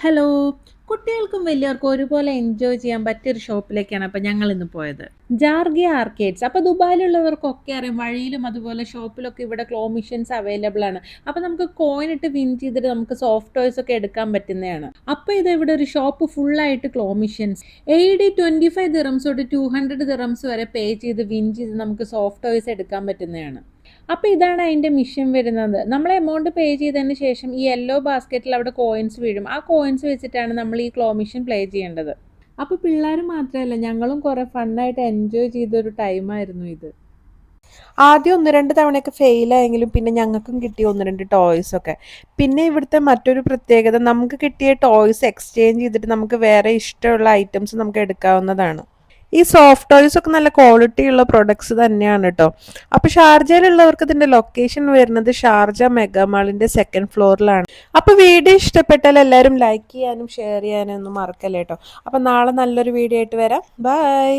Hello! കുട്ടികൾക്കും വലിയവർക്കും ഒരുപോലെ എൻജോയ് ചെയ്യാൻ പറ്റിയൊരു ഷോപ്പിലേക്കാണ് അപ്പോൾ ഞങ്ങളിന്ന് പോയത്. ജാർഗിയ ആർക്കേഡ്സ്. അപ്പോൾ ദുബായിലുള്ളവർക്കൊക്കെ അറിയാം വഴിയിലും അതുപോലെ ഷോപ്പിലൊക്കെ ഇവിടെ ക്ലോ മെഷീൻസ് അവൈലബിൾ ആണ്. അപ്പോൾ നമുക്ക് കോയിൻ ഇട്ട് വിൻ ചെയ്തിട്ട് നമുക്ക് സോഫ്റ്റ് ടോയ്സ് ഒക്കെ എടുക്കാൻ പറ്റുന്നതാണ്. അപ്പോൾ ഇത് ഇവിടെ ഒരു ഷോപ്പ് ഫുള്ളായിട്ട് ക്ലോ മെഷീൻസ്. AED 25 ദിറംസ് തൊട്ട് 200 ദിറംസ് വരെ പേ ചെയ്ത് വിൻ ചെയ്ത് നമുക്ക് സോഫ്റ്റ് ടോയ്സ് എടുക്കാൻ പറ്റുന്നതാണ്. അപ്പോൾ ഇതാണ് അതിൻ്റെ മിഷൻ വരുന്നത്. നമ്മൾ എമൗണ്ട് പേ ചെയ്തതിന് ശേഷം ഈ യെല്ലോ ബാസ്ക്കറ്റിൽ അവിടെ കോയിൻസ് വീഴും. ആ കോയിൻസ് വെച്ചിട്ടാണ് നമ്മൾ ഈ ക്ലോ മെഷീൻ പ്ലേ ചെയ്യേണ്ടത്. അപ്പോൾ പിള്ളേർ മാത്രമല്ല ഞങ്ങളും കുറേ ഫണ്ണായിട്ട് എൻജോയ് ചെയ്തൊരു ടൈമായിരുന്നു ഇത്. ആദ്യം 1-2 തവണയൊക്കെ ഫെയിലായെങ്കിലും പിന്നെ ഞങ്ങൾക്കും കിട്ടി 1-2 ടോയ്സൊക്കെ. പിന്നെ ഇവിടുത്തെ മറ്റൊരു പ്രത്യേകത നമുക്ക് കിട്ടിയ ടോയ്സ് എക്സ്ചേഞ്ച് ചെയ്തിട്ട് നമുക്ക് വേറെ ഇഷ്ടമുള്ള ഐറ്റംസ് നമുക്ക് എടുക്കാവുന്നതാണ്. ഈ സോഫ്റ്റ് ടോയ്സ് ഒക്കെ നല്ല ക്വാളിറ്റി ഉള്ള പ്രൊഡക്ട്സ് തന്നെയാണ് കേട്ടോ. അപ്പോൾ ഷാർജയിലുള്ളവർക്ക് ഇതിൻ്റെ ലൊക്കേഷൻ വരുന്നത് ഷാർജ മെഗാമാളിൻ്റെ സെക്കൻഡ് ഫ്ലോറിലാണ്. അപ്പോൾ വീഡിയോ ഇഷ്ടപ്പെട്ടാൽ എല്ലാവരും ലൈക്ക് ചെയ്യാനും ഷെയർ ചെയ്യാനും ഒന്നും മറക്കല്ലേ കേട്ടോ. അപ്പോൾ നാളെ നല്ലൊരു വീഡിയോ ആയിട്ട് വരാം. ബൈ.